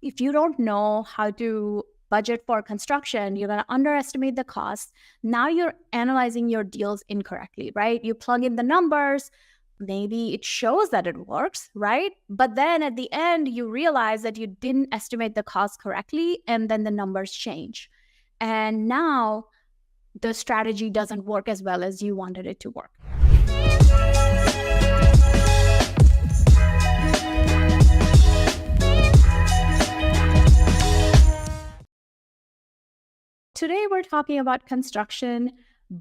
If you don't know how to budget for construction, you're going to underestimate the cost. Now you're analyzing your deals incorrectly, right? You plug in the numbers, maybe it shows that it works, right? But then at the end, you realize that you didn't estimate the cost correctly, and then the numbers change. And now the strategy doesn't work as well as you wanted it to work. Today, we're talking about construction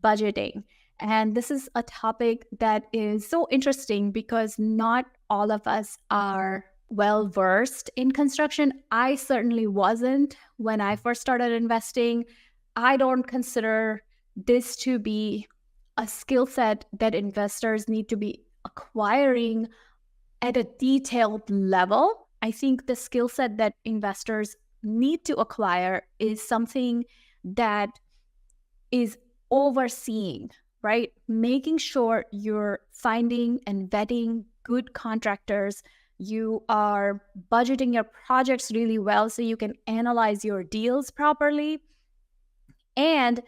budgeting. And this is a topic that is so interesting because not all of us are well versed in construction. I certainly wasn't when I first started investing. I don't consider this to be a skill set that investors need to be acquiring at a detailed level. I think the skill set that investors need to acquire is something that is overseeing, right? Making sure you're finding and vetting good contractors. You are budgeting your projects really well so you can analyze your deals properly, and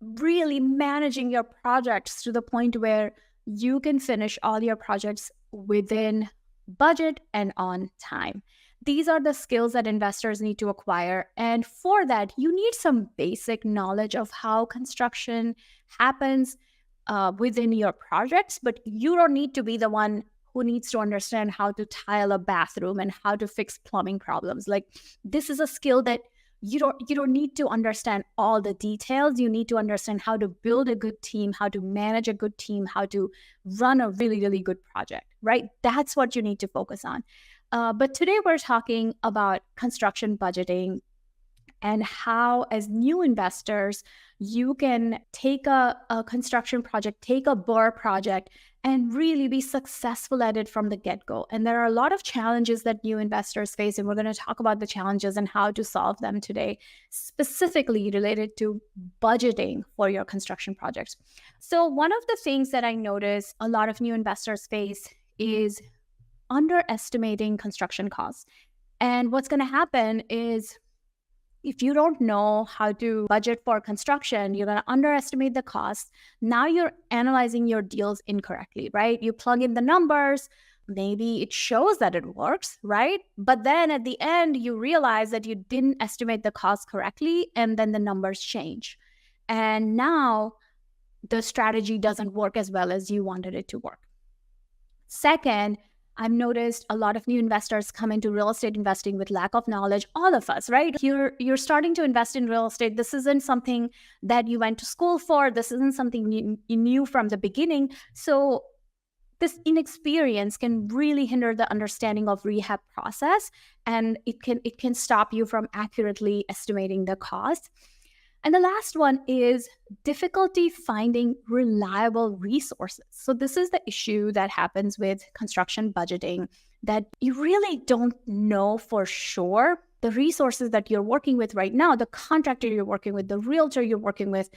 really managing your projects to the point where you can finish all your projects within budget and on time. These are the skills that investors need to acquire. And for that, you need some basic knowledge of how construction happens within your projects, but you don't need to be the one who needs to understand how to tile a bathroom and how to fix plumbing problems. Like, this is a skill that you don't need to understand all the details. You need to understand how to build a good team, how to manage a good team, how to run a really, really good project, right? That's what you need to focus on. But today we're talking about construction budgeting and how, as new investors, you can take a construction project, take a BRRRR project, and really be successful at it from the get-go. And there are a lot of challenges that new investors face, and we're going to talk about the challenges and how to solve them today, specifically related to budgeting for your construction projects. So one of the things that I notice a lot of new investors face is underestimating construction costs. And what's going to happen is, if you don't know how to budget for construction, you're going to underestimate the cost. Now you're analyzing your deals incorrectly, right? You plug in the numbers, maybe it shows that it works, right? But then at the end, you realize that you didn't estimate the cost correctly, and then the numbers change. And now the strategy doesn't work as well as you wanted it to work. Second, I've noticed a lot of new investors come into real estate investing with lack of knowledge. All of us, right? You're starting to invest in real estate. This isn't something that you went to school for. This isn't something you knew from the beginning. So this inexperience can really hinder the understanding of rehab process, and it can stop you from accurately estimating the cost. And the last one is difficulty finding reliable resources. So this is the issue that happens with construction budgeting, that you really don't know for sure the resources that you're working with right now, the contractor you're working with, the realtor you're working with,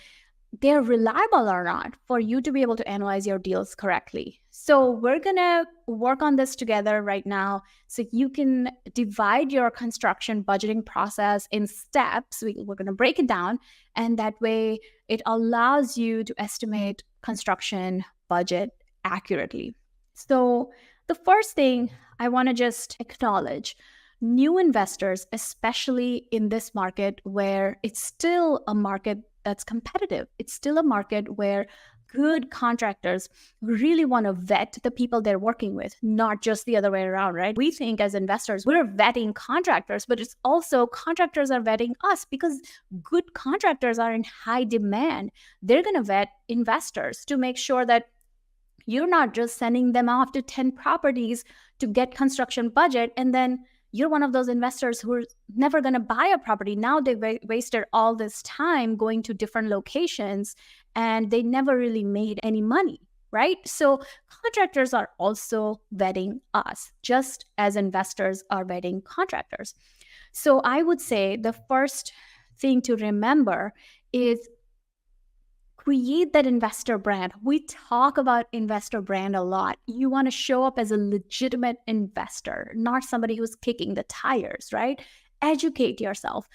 they're reliable or not for you to be able to analyze your deals correctly. So we're going to work on this together right now so you can divide your construction budgeting process in steps. We're going to break it down, and that way it allows you to estimate construction budget accurately. So the first thing I want to just acknowledge, new investors, especially in this market where it's still a market that's competitive. It's still a market where good contractors really want to vet the people they're working with, not just the other way around, right? We think as investors, we're vetting contractors, but it's also contractors are vetting us, because good contractors are in high demand. They're going to vet investors to make sure that you're not just sending them off to 10 properties to get construction budget, and then you're one of those investors who are never going to buy a property. Now they've wasted all this time going to different locations, and they never really made any money, right? So contractors are also vetting us, just as investors are vetting contractors. So I would say the first thing to remember is create that investor brand. We talk about investor brand a lot. You want to show up as a legitimate investor, not somebody who's kicking the tires, right? educate yourself,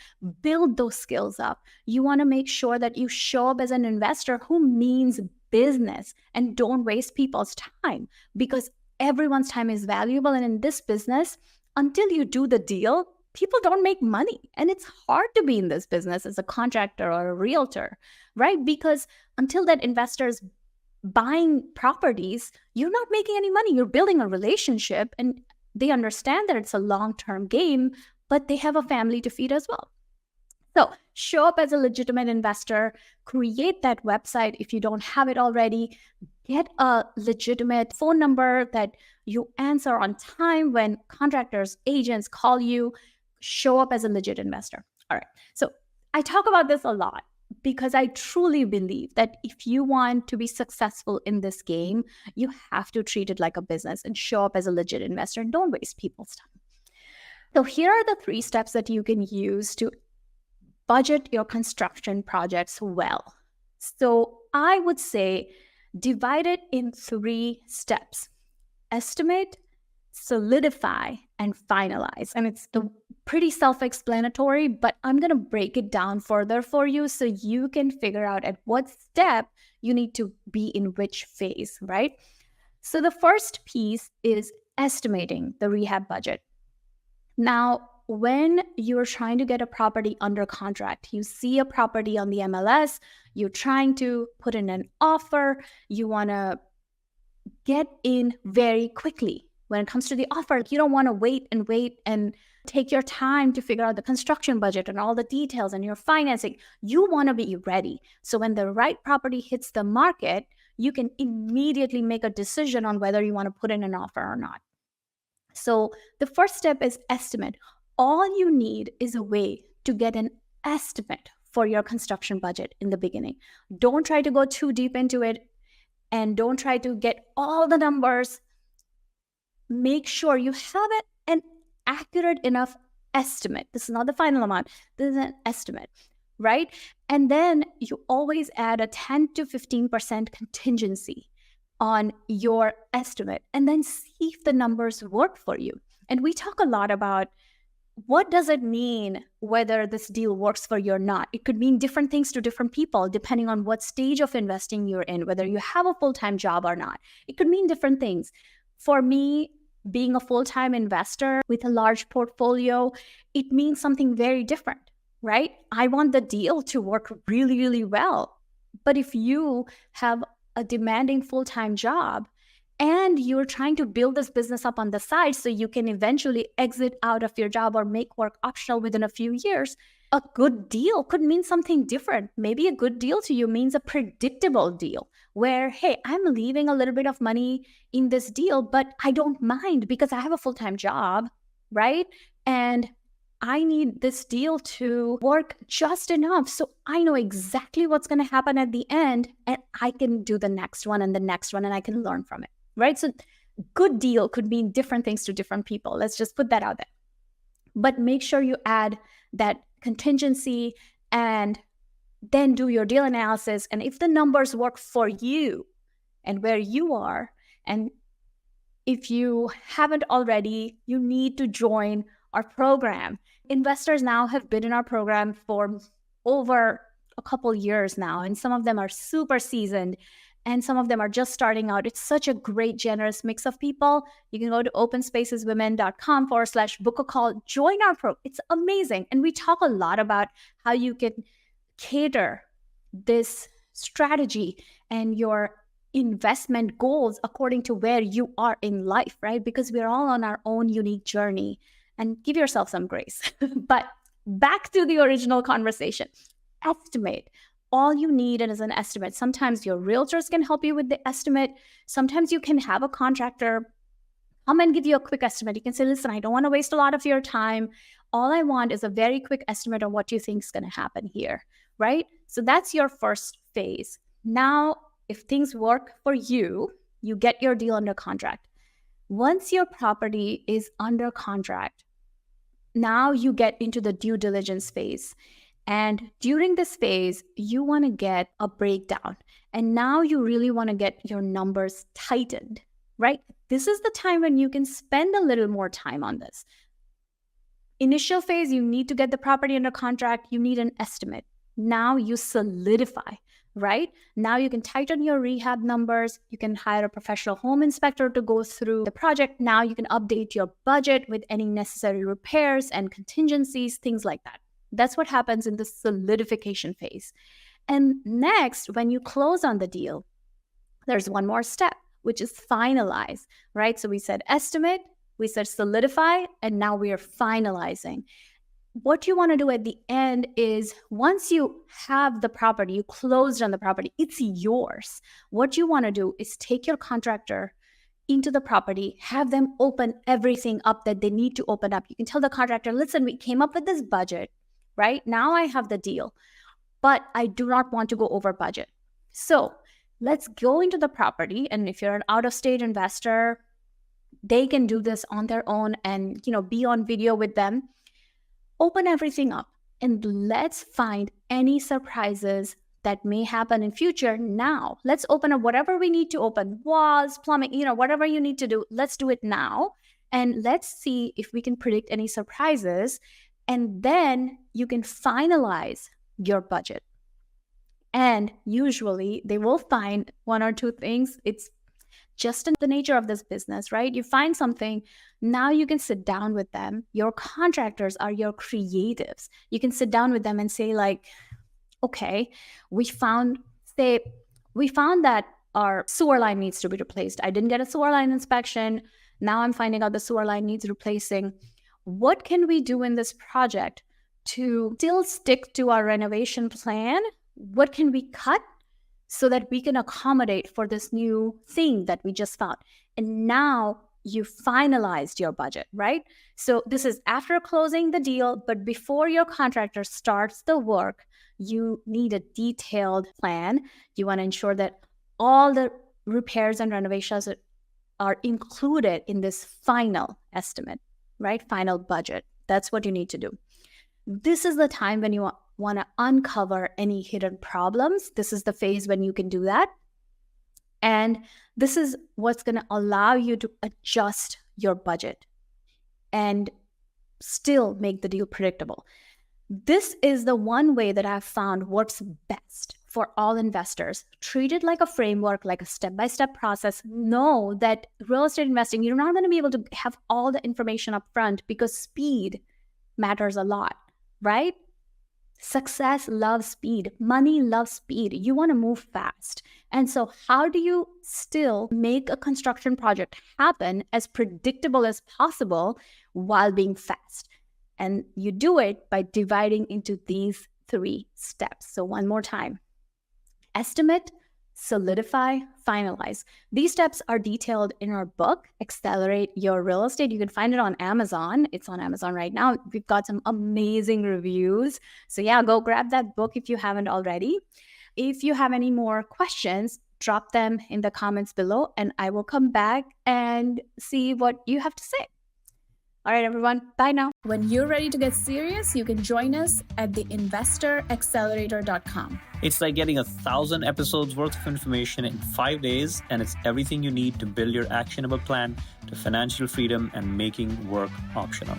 build those skills up. You want to make sure that you show up as an investor who means business and don't waste people's time, because everyone's time is valuable. And in this business, until you do the deal, people don't make money. And it's hard to be in this business as a contractor or a realtor, right? Because until that investor is buying properties, you're not making any money. You're building a relationship, and they understand that it's a long-term game, but they have a family to feed as well. So show up as a legitimate investor, create that website if you don't have it already, get a legitimate phone number that you answer on time when contractors, agents call you. Show up as a legit investor. All right. So I talk about this a lot because I truly believe that if you want to be successful in this game, you have to treat it like a business and show up as a legit investor and don't waste people's time. So here are the 3 steps that you can use to budget your construction projects well. So I would say divide it in 3 steps: estimate, solidify, and finalize. And it's pretty self-explanatory, but I'm going to break it down further for you so you can figure out at what step you need to be in which phase, right? So the first piece is estimating the rehab budget. Now, when you're trying to get a property under contract, you see a property on the MLS, you're trying to put in an offer, you want to get in very quickly. When it comes to the offer, you don't want to wait and take your time to figure out the construction budget and all the details and your financing. You want to be ready. So when the right property hits the market, you can immediately make a decision on whether you want to put in an offer or not. So the first step is estimate. All you need is a way to get an estimate for your construction budget in the beginning. Don't try to go too deep into it and don't try to get all the numbers. Make sure you have an accurate enough estimate. This is not the final amount. This is an estimate, right? And then you always add a 10 to 15% contingency on your estimate and then see if the numbers work for you. And we talk a lot about what does it mean whether this deal works for you or not. It could mean different things to different people depending on what stage of investing you're in, whether you have a full-time job or not. It could mean different things. For me, being a full-time investor with a large portfolio, it means something very different, right? I want the deal to work really, really well. But if you have a demanding full-time job and you're trying to build this business up on the side so you can eventually exit out of your job or make work optional within a few years, a good deal could mean something different. Maybe a good deal to you means a predictable deal where, hey, I'm leaving a little bit of money in this deal, but I don't mind because I have a full-time job, right? And I need this deal to work just enough so I know exactly what's going to happen at the end and I can do the next one and the next one and I can learn from it, right? So good deal could mean different things to different people. Let's just put that out there. But make sure you add that contingency and then do your deal analysis. And if the numbers work for you and where you are, and if you haven't already, you need to join our program. Investors now have been in our program for over a couple years now, and some of them are super seasoned and some of them are just starting out. It's such a great, generous mix of people. You can go to openspaceswomen.com/book a call, join our program. It's amazing. And we talk a lot about how you can cater this strategy and your investment goals according to where you are in life, right? Because we're all on our own unique journey, and give yourself some grace. But back to the original conversation. Estimate. All you need is an estimate. Sometimes your realtors can help you with the estimate. Sometimes you can have a contractor come and give you a quick estimate. You can say, listen, I don't want to waste a lot of your time. All I want is a very quick estimate on what you think is going to happen here, right? So that's your first phase. Now, if things work for you, you get your deal under contract. Once your property is under contract, now you get into the due diligence phase. And during this phase, you want to get a breakdown. And now you really want to get your numbers tightened, right? This is the time when you can spend a little more time on this. Initial phase, you need to get the property under contract. You need an estimate. Now you solidify, right? Now you can tighten your rehab numbers. You can hire a professional home inspector to go through the project. Now you can update your budget with any necessary repairs and contingencies, things like that. That's what happens in the solidification phase. And next, when you close on the deal, there's one more step, which is finalize, right? So we said estimate, we said solidify, and now we are finalizing. What you want to do at the end is once you have the property, you closed on the property, it's yours. What you want to do is take your contractor into the property, have them open everything up that they need to open up. You can tell the contractor, listen, we came up with this budget, right? Now I have the deal, but I do not want to go over budget. So let's go into the property. And if you're an out-of-state investor, they can do this on their own and, be on video with them. Open everything up and let's find any surprises that may happen in future now. Let's open up whatever we need to open, walls, plumbing, whatever you need to do. Let's do it now. And let's see if we can predict any surprises. And then you can finalize your budget. And usually they will find one or two things. It's just in the nature of this business, right? You find something, now you can sit down with them. Your contractors are your creatives. You can sit down with them and say like, okay, we found that our sewer line needs to be replaced. I didn't get a sewer line inspection. Now I'm finding out the sewer line needs replacing. What can we do in this project to still stick to our renovation plan? What can we cut so that we can accommodate for this new thing that we just found? And now you finalized your budget, right? So this is after closing the deal, but before your contractor starts the work, you need a detailed plan. You want to ensure that all the repairs and renovations are included in this final estimate, right? Final budget. That's what you need to do. This is the time when you want to uncover any hidden problems. This is the phase when you can do that. And this is what's going to allow you to adjust your budget and still make the deal predictable. This is the one way that I've found works best for all investors. Treat it like a framework, like a step-by-step process. Know that real estate investing, you're not going to be able to have all the information up front because speed matters a lot, right? Success loves speed. Money loves speed. You want to move fast. And so how do you still make a construction project happen as predictable as possible while being fast? And you do it by dividing into these 3 steps. So one more time: estimate, solidify, finalize. These steps are detailed in our book, Accelerate Your Real Estate. You can find it on Amazon. It's on Amazon right now. We've got some amazing reviews. So yeah, go grab that book if you haven't already. If you have any more questions, drop them in the comments below and I will come back and see what you have to say. All right, everyone, bye now. When you're ready to get serious, you can join us at theinvestoraccelerator.com. It's like getting 1,000 episodes worth of information in 5 days, and it's everything you need to build your actionable plan to financial freedom and making work optional.